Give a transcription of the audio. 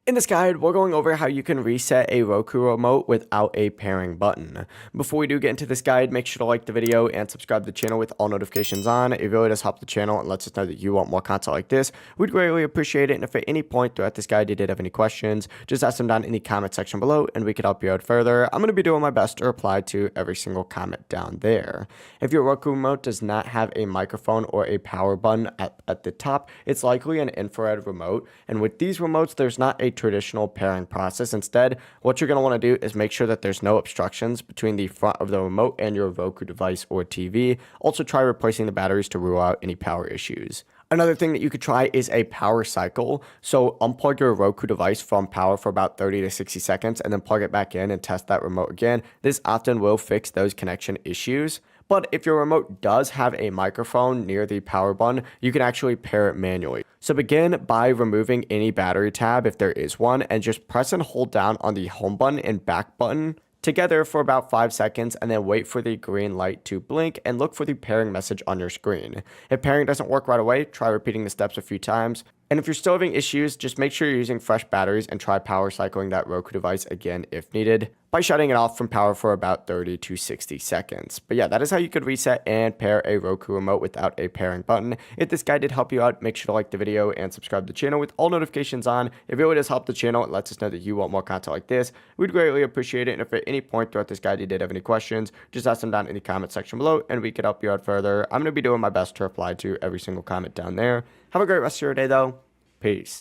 In this guide, we're going over how you can reset a Roku remote without a pairing button. Before we do get into this guide, make sure to like the video and subscribe to the channel with all notifications on. It really does help the channel and lets us know that you want more content like this. We'd greatly appreciate it, and if at any point throughout this guide you did have any questions, just ask them down in the comment section below and we could help you out further. I'm going to be doing my best to reply to every single comment down there. If your Roku remote does not have a microphone or a power button at the top, it's likely an infrared remote, and with these remotes, there's not a traditional pairing process. Instead, what you're going to want to do is make sure that there's no obstructions between the front of the remote and your Roku device or TV. Also, try replacing the batteries to rule out any power issues. Another thing that you could try is a power cycle. So unplug your Roku device from power for about 30 to 60 seconds and then plug it back in and test that remote again. This often will fix those connection issues. But if your remote does have a microphone near the power button, you can actually pair it manually. So begin by removing any battery tab if there is one, and just press and hold down on the home button and back button together for about 5 seconds, and then wait for the green light to blink and look for the pairing message on your screen. If pairing doesn't work right away, try repeating the steps a few times. And if you're still having issues, just make sure you're using fresh batteries and try power cycling that Roku device again if needed by shutting it off from power for about 30 to 60 seconds. But yeah, that is how you could reset and pair a Roku remote without a pairing button. If this guide did help you out, make sure to like the video and subscribe to the channel with all notifications on. It really does help the channel. It lets us know that you want more content like this. We'd greatly appreciate it. And if at any point throughout this guide you did have any questions, just ask them down in the comment section below and we could help you out further. I'm going to be doing my best to reply to every single comment down there. Have a great rest of your day though. Peace.